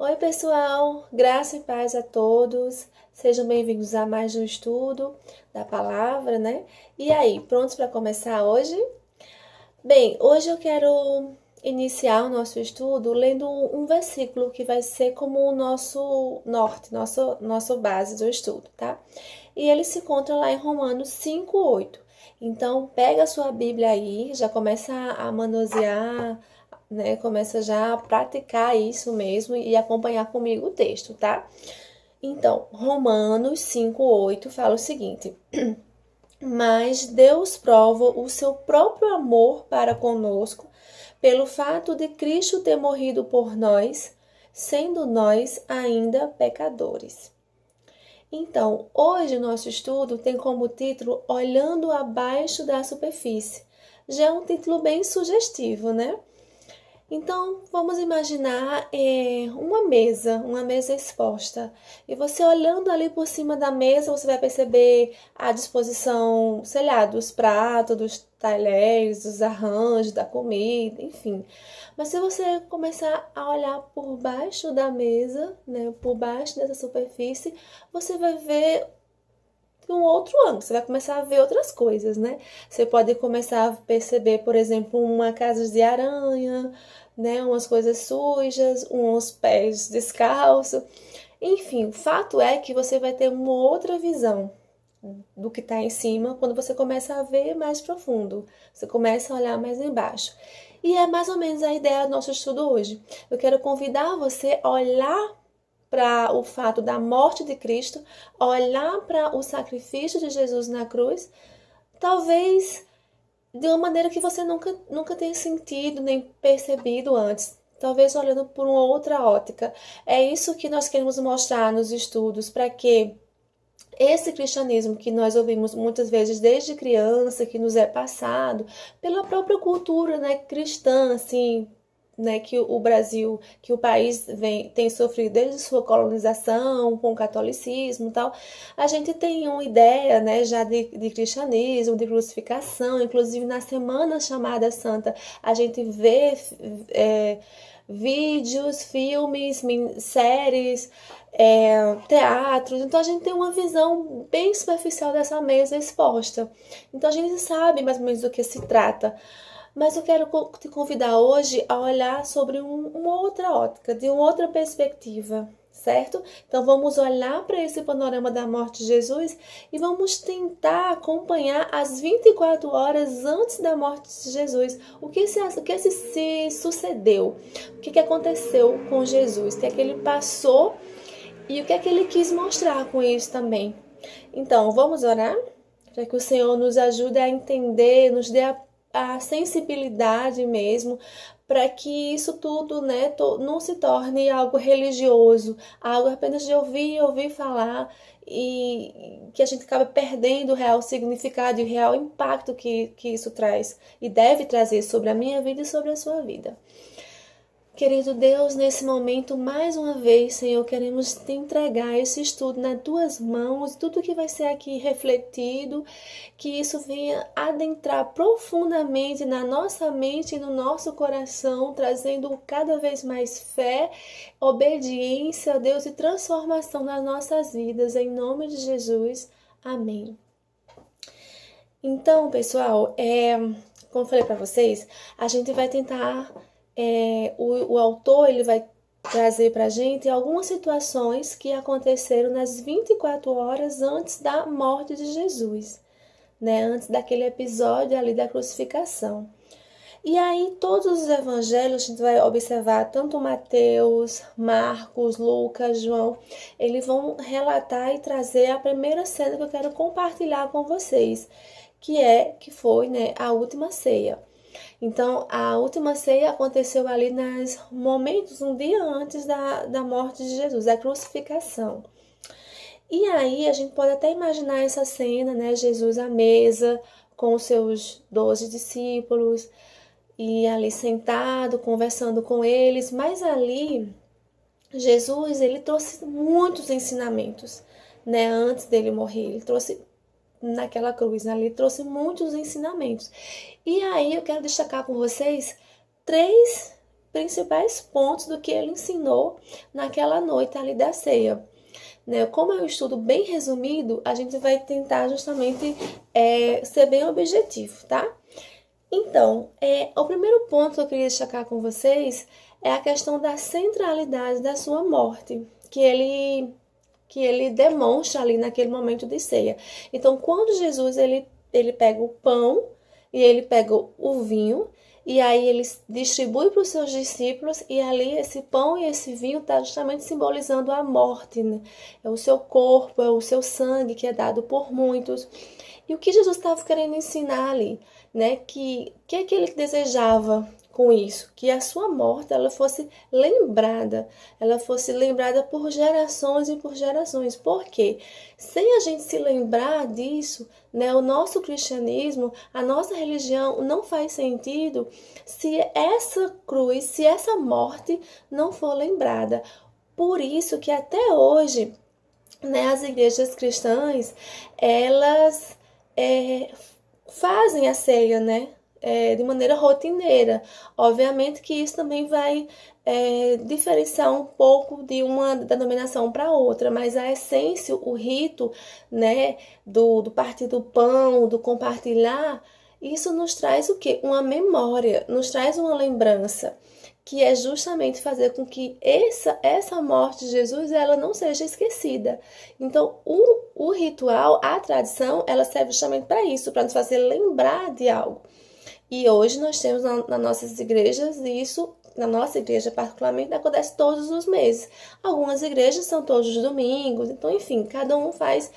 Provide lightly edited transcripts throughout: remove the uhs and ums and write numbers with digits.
Oi, pessoal, graça e paz a todos. Sejam bem-vindos a mais um estudo da palavra, né? E aí, prontos para começar hoje? Bem, hoje eu quero iniciar o nosso estudo lendo um versículo que vai ser como o nosso norte, nosso base do estudo, tá? E ele se encontra lá em Romanos 5:8. Então, pega a sua Bíblia aí, já começa a manusear, né? Começa já a praticar isso mesmo e acompanhar comigo o texto, tá? Então, Romanos 5:8 fala o seguinte: Mas Deus prova o seu próprio amor para conosco pelo fato de Cristo ter morrido por nós, sendo nós ainda pecadores. Então, hoje o nosso estudo tem como título Olhando abaixo da superfície. Já é um título bem sugestivo, né? Então, vamos imaginar uma mesa exposta. E você olhando ali por cima da mesa, você vai perceber a disposição, sei lá, dos pratos, dos talheres, dos arranjos, da comida, enfim. Mas se você começar a olhar por baixo da mesa, né, por baixo dessa superfície, você vai ver um outro ângulo, você vai começar a ver outras coisas, né? Você pode começar a perceber, por exemplo, uma casa de aranha, né? Umas coisas sujas, uns pés descalços. Enfim, o fato é que você vai ter uma outra visão do que está em cima quando você começa a ver mais profundo. Você começa a olhar mais embaixo. E é mais ou menos a ideia do nosso estudo hoje. Eu quero convidar você a olhar para o fato da morte de Cristo, olhar para o sacrifício de Jesus na cruz, talvez de uma maneira que você nunca tenha sentido nem percebido antes. Talvez olhando por uma outra ótica. É isso que nós queremos mostrar nos estudos, para que esse cristianismo que nós ouvimos muitas vezes desde criança, que nos é passado, pela própria cultura, né, cristã, assim, né, que o Brasil, que o país tem sofrido desde sua colonização, com o catolicismo e tal, a gente tem uma ideia, né, já de cristianismo, de crucificação, inclusive na Semana Chamada Santa, a gente vê vídeos, filmes, séries, teatros, então a gente tem uma visão bem superficial dessa mesa exposta. Então a gente sabe mais ou menos do que se trata. Mas eu quero te convidar hoje a olhar sobre uma outra ótica, de uma outra perspectiva, certo? Então vamos olhar para esse panorama da morte de Jesus e vamos tentar acompanhar as 24 horas antes da morte de Jesus. O que se sucedeu? O que aconteceu com Jesus? O que é que ele passou e o que é que ele quis mostrar com isso também? Então, vamos orar para que o Senhor nos ajude a entender, nos dê a sensibilidade mesmo, para que isso tudo, né, não se torne algo religioso, algo apenas de ouvir falar, e que a gente acaba perdendo o real significado e o real impacto que isso traz e deve trazer sobre a minha vida e sobre a sua vida. Querido Deus, nesse momento, mais uma vez, Senhor, queremos te entregar esse estudo nas tuas mãos, tudo que vai ser aqui refletido, que isso venha adentrar profundamente na nossa mente e no nosso coração, trazendo cada vez mais fé, obediência a Deus e transformação nas nossas vidas, em nome de Jesus. Amém. Então, pessoal, como eu falei para vocês, a gente vai tentar o autor ele vai trazer para a gente algumas situações que aconteceram nas 24 horas antes da morte de Jesus, né? Antes daquele episódio ali da crucificação. E aí, todos os evangelhos, a gente vai observar, tanto Mateus, Marcos, Lucas, João, eles vão relatar e trazer a primeira cena que eu quero compartilhar com vocês, que foi, né, a última ceia. Então, a última ceia aconteceu ali nos momentos, um dia antes da morte de Jesus, da crucificação. E aí, a gente pode até imaginar essa cena, né? Jesus à mesa, com os seus 12 discípulos, e ali sentado, conversando com eles. Mas ali, Jesus, ele trouxe muitos ensinamentos, né? Antes dele morrer, ele trouxe naquela cruz, né? Ele trouxe muitos ensinamentos. E aí eu quero destacar com vocês três principais pontos do que ele ensinou naquela noite ali da ceia. Né? Como é um estudo bem resumido, a gente vai tentar justamente ser bem objetivo, tá? Então, o primeiro ponto que eu queria destacar com vocês é a questão da centralidade da sua morte, que ele demonstra ali naquele momento de ceia. Então, quando Jesus ele pega o pão e ele pega o vinho, e aí ele distribui para os seus discípulos, e ali esse pão e esse vinho está justamente simbolizando a morte, né? É o seu corpo, é o seu sangue que é dado por muitos. E o que Jesus estava querendo ensinar ali, né? Que é que ele desejava com isso? Que a sua morte ela fosse lembrada por gerações e por gerações. Por quê? Sem a gente se lembrar disso, né, o nosso cristianismo, a nossa religião não faz sentido se essa cruz, se essa morte não for lembrada. Por isso que até hoje, né, as igrejas cristãs, elas fazem a ceia, né? De maneira rotineira. Obviamente que isso também vai diferenciar um pouco de uma denominação para outra, mas a essência, o rito, né, do partir do pão, do compartilhar, isso nos traz o quê? Uma memória, nos traz uma lembrança, que é justamente fazer com que essa morte de Jesus ela não seja esquecida. Então, o ritual, a tradição, ela serve justamente para isso, para nos fazer lembrar de algo. E hoje nós temos nas nossas igrejas isso, na nossa igreja particularmente, acontece todos os meses. Algumas igrejas são todos os domingos, então, enfim, cada um faz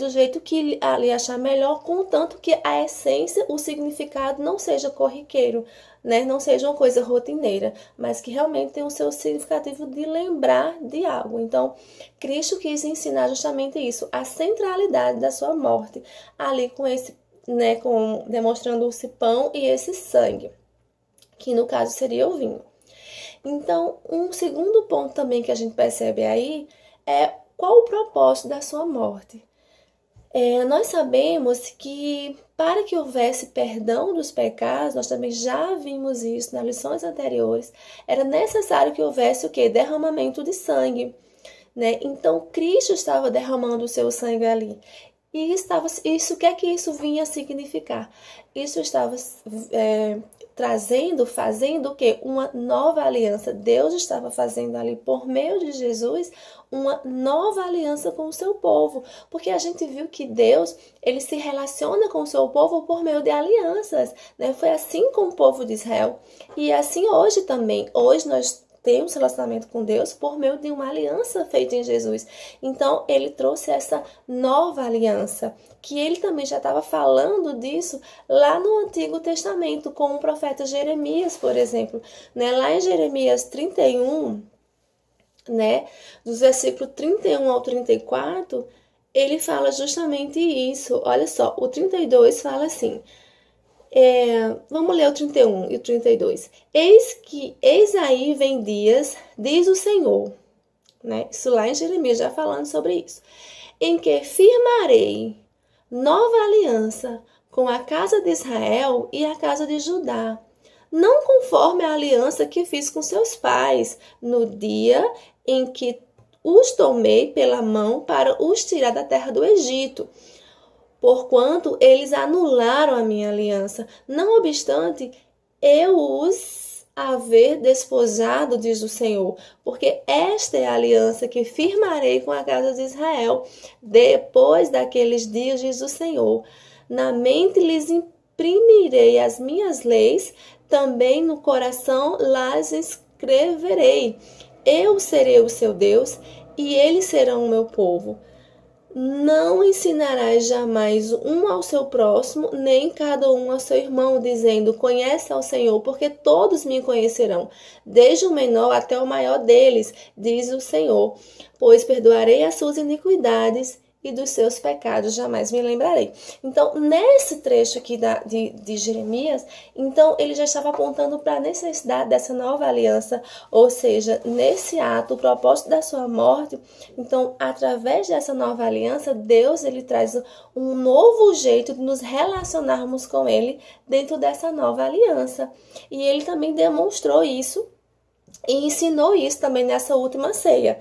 do jeito que ali achar melhor, contanto que a essência, o significado não seja corriqueiro, né? Não seja uma coisa rotineira, mas que realmente tenha o seu significativo de lembrar de algo. Então, Cristo quis ensinar justamente isso, a centralidade da sua morte, ali com esse, né, demonstrando esse pão e esse sangue, que no caso seria o vinho. Então, um segundo ponto também que a gente percebe aí é qual o propósito da sua morte. Nós sabemos que para que houvesse perdão dos pecados, nós também já vimos isso nas lições anteriores, era necessário que houvesse o quê? Derramamento de sangue, né? Então, Cristo estava derramando o seu sangue ali. E isso, o que é que isso vinha significar? Isso estava fazendo o quê? Uma nova aliança. Deus estava fazendo ali, por meio de Jesus, uma nova aliança com o seu povo. Porque a gente viu que Deus, ele se relaciona com o seu povo por meio de alianças, né? Foi assim com o povo de Israel. E assim hoje também. Hoje nós temos relacionamento com Deus por meio de uma aliança feita em Jesus. Então, ele trouxe essa nova aliança, que ele também já estava falando disso lá no Antigo Testamento, com o profeta Jeremias, por exemplo. Né? Lá em Jeremias 31, né, dos versículos 31 ao 34, ele fala justamente isso. Olha só, o 32 fala assim... vamos ler o 31 e o 32. Eis aí vem dias, diz o Senhor, né? Isso lá em Jeremias, já falando sobre isso. Em que firmarei nova aliança com a casa de Israel e a casa de Judá, não conforme a aliança que fiz com seus pais, no dia em que os tomei pela mão para os tirar da terra do Egito, porquanto eles anularam a minha aliança. Não obstante, eu os haver despojado, diz o Senhor, porque esta é a aliança que firmarei com a casa de Israel, depois daqueles dias, diz o Senhor. Na mente lhes imprimirei as minhas leis, também no coração las escreverei. Eu serei o seu Deus, e eles serão o meu povo. Não ensinarás jamais um ao seu próximo, nem cada um ao seu irmão, dizendo, conhece ao Senhor, porque todos me conhecerão, desde o menor até o maior deles, diz o Senhor, pois perdoarei as suas iniquidades e dos seus pecados jamais me lembrarei. Então, nesse trecho aqui de Jeremias, então ele já estava apontando para a necessidade dessa nova aliança, ou seja, nesse ato, o propósito da sua morte. Então, através dessa nova aliança, Deus ele traz um novo jeito de nos relacionarmos com ele dentro dessa nova aliança. E ele também demonstrou isso, E ensinou isso também nessa última ceia.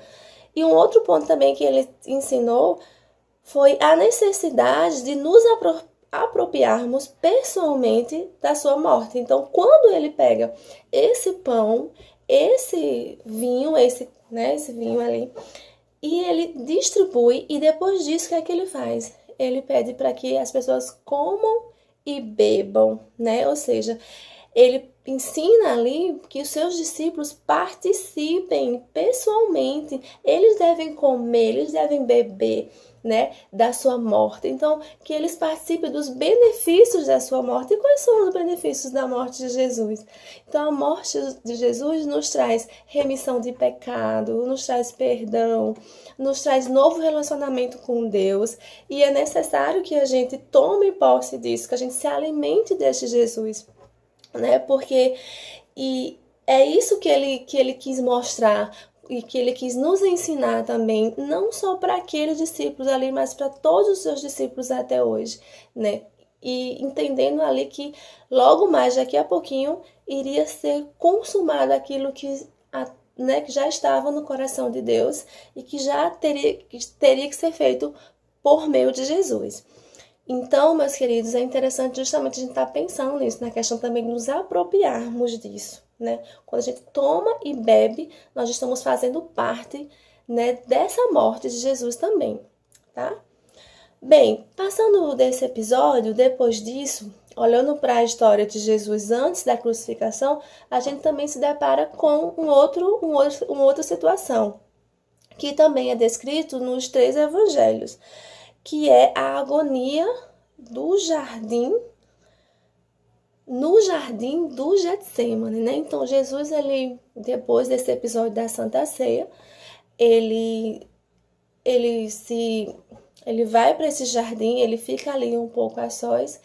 E um outro ponto também que ele ensinou foi a necessidade de nos apropriarmos pessoalmente da sua morte. Então, quando ele pega esse pão, esse vinho, esse vinho ali, e ele distribui, e depois disso, o que é que ele faz? Ele pede para que as pessoas comam e bebam, né? Ou seja, ele ensina ali que os seus discípulos participem pessoalmente. Eles devem comer, eles devem beber, né, da sua morte. Então, que eles participem dos benefícios da sua morte. E quais são os benefícios da morte de Jesus? Então, a morte de Jesus nos traz remissão de pecado, nos traz perdão, nos traz novo relacionamento com Deus. E é necessário que a gente tome posse disso, que a gente se alimente deste Jesus, né? Porque e é isso que ele quis mostrar e que ele quis nos ensinar também, não só para aqueles discípulos ali, mas para todos os seus discípulos até hoje, né? E entendendo ali que logo mais, daqui a pouquinho, iria ser consumado aquilo né, que já estava no coração de Deus e que já teria que ser feito por meio de Jesus. Então, meus queridos, é interessante justamente a gente estar pensando nisso, na questão também de nos apropriarmos disso, né? Quando a gente toma e bebe, nós estamos fazendo parte, né, dessa morte de Jesus também, tá? Bem, passando desse episódio, depois disso, olhando para a história de Jesus antes da crucificação, a gente também se depara com uma outra situação, que também é descrito nos 3 evangelhos, que é a agonia do jardim, no jardim do Getsemane, né? Então, Jesus, depois desse episódio da Santa Ceia, ele vai para esse jardim, ele fica ali um pouco a sós,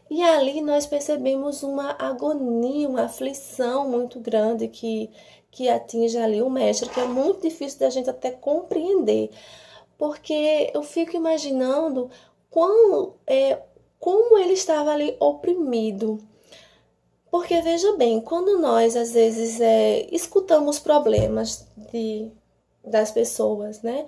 e ali nós percebemos uma agonia, uma aflição muito grande que atinge ali o mestre, que é muito difícil da gente até compreender. Porque eu fico imaginando como ele estava ali oprimido. Porque veja bem, quando nós às vezes escutamos problemas das pessoas, né?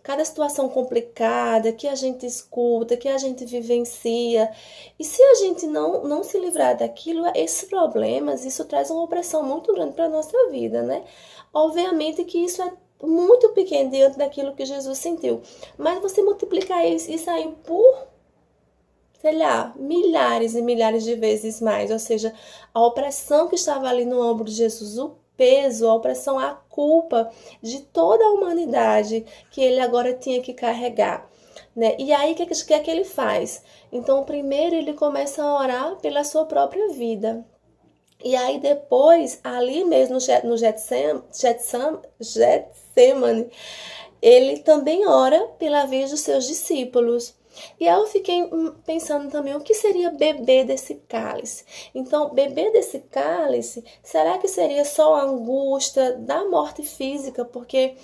Cada situação complicada que a gente escuta, que a gente vivencia, e se a gente não se livrar daquilo, esses problemas, isso traz uma opressão muito grande para a nossa vida, né? Obviamente que isso é muito pequeno diante daquilo que Jesus sentiu. Mas você multiplicar isso aí por, sei lá, milhares e milhares de vezes mais. Ou seja, a opressão que estava ali no ombro de Jesus, o peso, a opressão, a culpa de toda a humanidade que ele agora tinha que carregar, né? E aí, o que é que ele faz? Então, primeiro ele começa a orar pela sua própria vida. E aí depois, ali mesmo no Getsemane, ele também ora pela vez dos seus discípulos. E aí eu fiquei pensando também, o que seria beber desse cálice? Então, beber desse cálice, será que seria só a angústia da morte física? Porque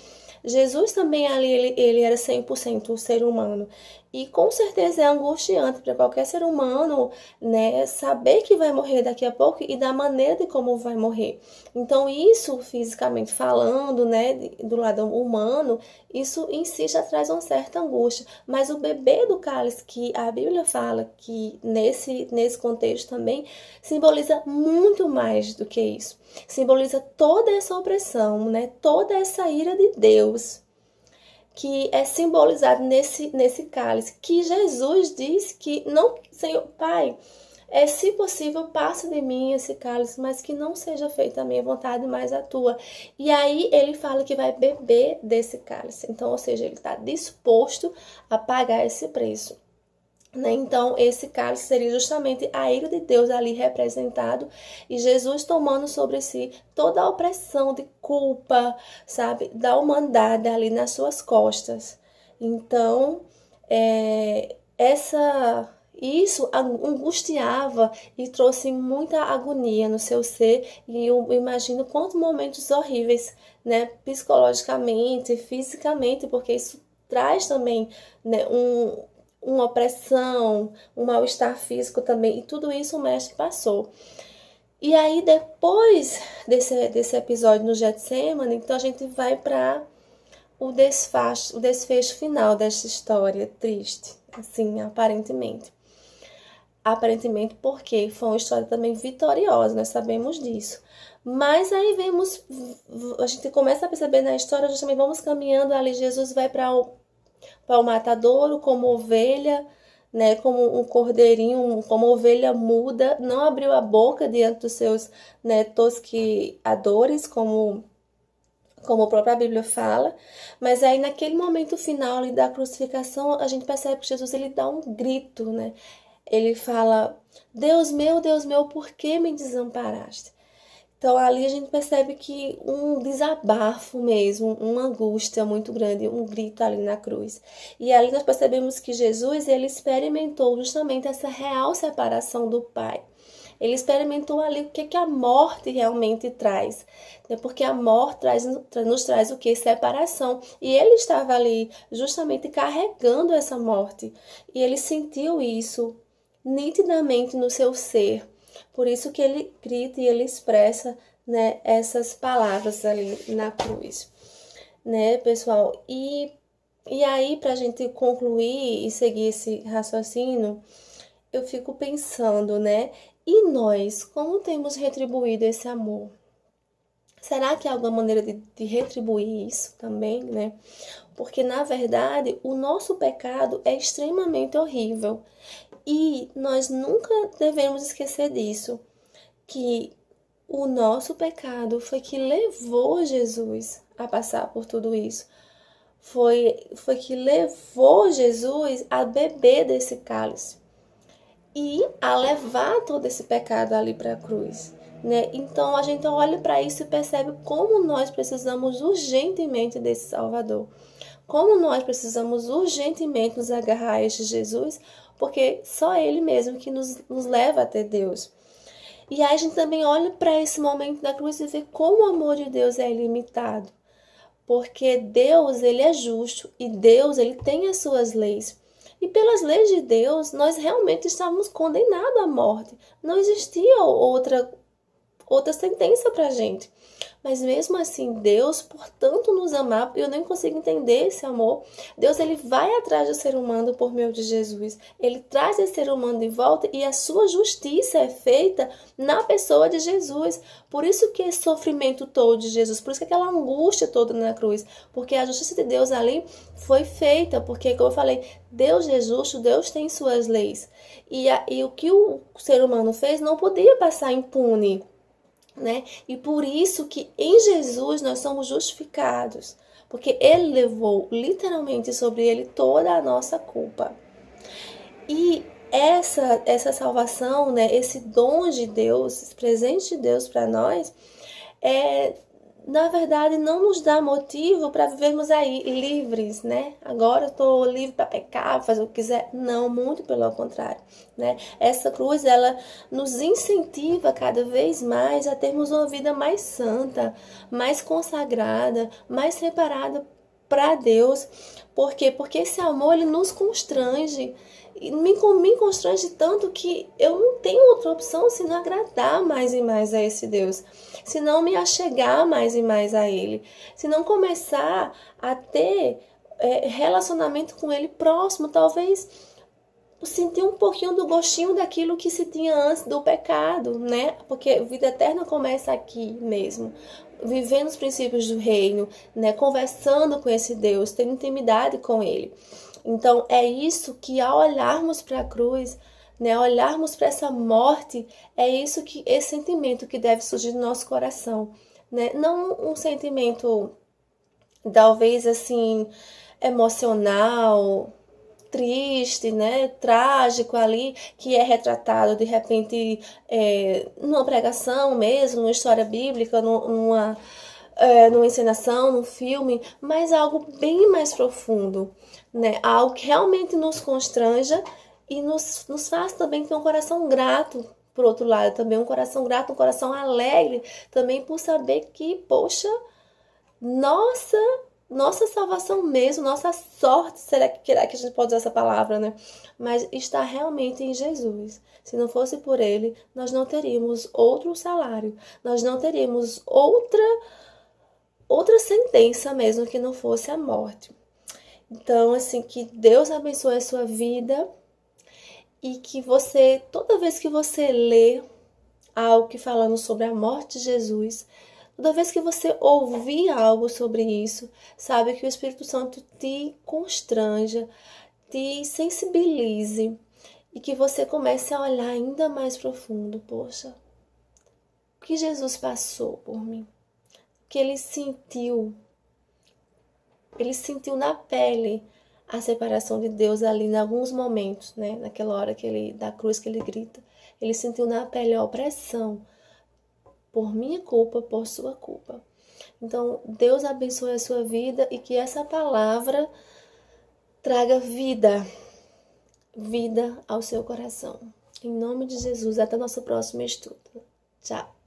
Jesus também ali, ele era 100% ser humano. E com certeza é angustiante para qualquer ser humano, né, saber que vai morrer daqui a pouco e da maneira de como vai morrer. Então, isso, fisicamente falando, né, do lado humano, isso em si já traz uma certa angústia. Mas o beber do cálice, que a Bíblia fala que nesse contexto também, simboliza muito mais do que isso. Simboliza toda essa opressão, né, toda essa ira de Deus, que é simbolizado nesse cálice, que Jesus disse que não, Senhor, Pai, se possível, passa de mim esse cálice, mas que não seja feita a minha vontade, mas a tua. E aí ele fala que vai beber desse cálice. Então, ou seja, ele está disposto a pagar esse preço, né? Então, esse cálice seria justamente a ira de Deus ali representado e Jesus tomando sobre si toda a opressão de culpa, sabe, da humanidade ali nas suas costas. Então, isso angustiava e trouxe muita agonia no seu ser, e eu imagino quantos momentos horríveis, né, psicologicamente, fisicamente, porque isso traz também, né, uma opressão, um mal-estar físico também, e tudo isso o mestre passou. E aí, depois desse episódio no Getsemane, então a gente vai para o desfecho final dessa história triste, assim, aparentemente. Aparentemente, porque foi uma história também vitoriosa, nós sabemos disso. Mas aí vemos, a gente começa a perceber na história, justamente vamos caminhando ali, Jesus vai para o matadouro como ovelha, né, como um cordeirinho, como ovelha muda, não abriu a boca diante dos seus, né, tosquiadores, como a própria Bíblia fala, mas aí naquele momento final ali da crucificação, a gente percebe que Jesus ele dá um grito, né? Ele fala: Deus meu, por que me desamparaste? Então ali a gente percebe que um desabafo mesmo, uma angústia muito grande, um grito ali na cruz. E ali nós percebemos que Jesus ele experimentou justamente essa real separação do Pai. Ele experimentou ali o que a morte realmente traz, né? Porque a morte nos traz o que? Separação. E ele estava ali justamente carregando essa morte. E ele sentiu isso nitidamente no seu ser. Por isso que ele grita e ele expressa, né, essas palavras ali na cruz, né, pessoal? E aí, para a gente concluir e seguir esse raciocínio, eu fico pensando, né? E nós, como temos retribuído esse amor? Será que há alguma maneira de retribuir isso também, né? Porque, na verdade, o nosso pecado é extremamente horrível. E nós nunca devemos esquecer disso, que o nosso pecado foi que levou Jesus a passar por tudo isso. Foi que levou Jesus a beber desse cálice e a levar todo esse pecado ali para a cruz, né? Então a gente olha para isso e percebe como nós precisamos urgentemente desse Salvador. Como nós precisamos urgentemente nos agarrar a este Jesus, porque só Ele mesmo que nos leva até Deus. E aí a gente também olha para esse momento da cruz e vê como o amor de Deus é ilimitado. Porque Deus, ele é justo e Deus, ele tem as suas leis. E pelas leis de Deus, nós realmente estávamos condenados à morte. Não existia outra sentença para a gente. Mas mesmo assim, Deus, por tanto nos amar, eu nem consigo entender esse amor. Deus, ele vai atrás do ser humano por meio de Jesus. Ele traz esse ser humano de volta e a sua justiça é feita na pessoa de Jesus. Por isso que esse sofrimento todo de Jesus, por isso que aquela angústia toda na cruz, porque a justiça de Deus ali foi feita, porque, como eu falei, Deus é justo, Deus tem suas leis. E o que o ser humano fez não podia passar impune. Né? E por isso que em Jesus nós somos justificados, porque ele levou literalmente sobre ele toda a nossa culpa. E essa salvação, né, esse dom de Deus, esse presente de Deus para nós, na verdade, não nos dá motivo para vivermos aí livres, né? Agora eu estou livre para pecar, fazer o que quiser. Não, muito pelo contrário, né? Essa cruz, ela nos incentiva cada vez mais a termos uma vida mais santa, mais consagrada, mais separada para Deus. Por quê? Porque esse amor, ele nos constrange. E me constrange tanto que eu não tenho outra opção senão agradar mais e mais a esse Deus, se não me achegar mais e mais a Ele, se não começar a ter relacionamento com Ele próximo, talvez sentir um pouquinho do gostinho daquilo que se tinha antes do pecado, né? Porque vida eterna começa aqui mesmo, vivendo os princípios do reino, né? Conversando com esse Deus, tendo intimidade com Ele. Então, é isso que ao olharmos para a cruz, né, olharmos para essa morte, é isso que esse sentimento que deve surgir do nosso coração, né? Não um sentimento talvez assim emocional, triste, né, trágico ali, que é retratado de repente numa pregação mesmo, numa história bíblica, numa encenação, num filme, mas algo bem mais profundo, né? Algo que realmente nos constranja e nos faz também ter um coração grato, por outro lado, também um coração grato, um coração alegre, também por saber que, poxa, nossa, nossa salvação mesmo, nossa sorte, será que a gente pode usar essa palavra, né? Mas está realmente em Jesus. Se não fosse por ele, nós não teríamos outro salário, nós não teríamos outra sentença mesmo que não fosse a morte. Então, assim, que Deus abençoe a sua vida e que você, toda vez que você lê algo que falando sobre a morte de Jesus, toda vez que você ouvir algo sobre isso, sabe que o Espírito Santo te constranja, te sensibilize e que você comece a olhar ainda mais profundo. Poxa, o que Jesus passou por mim? O que ele sentiu na pele a separação de Deus ali em alguns momentos, né? Naquela hora da cruz que ele grita, ele sentiu na pele a opressão por minha culpa, por sua culpa. Então, Deus abençoe a sua vida e que essa palavra traga vida ao seu coração. Em nome de Jesus, até o nosso próximo estudo. Tchau!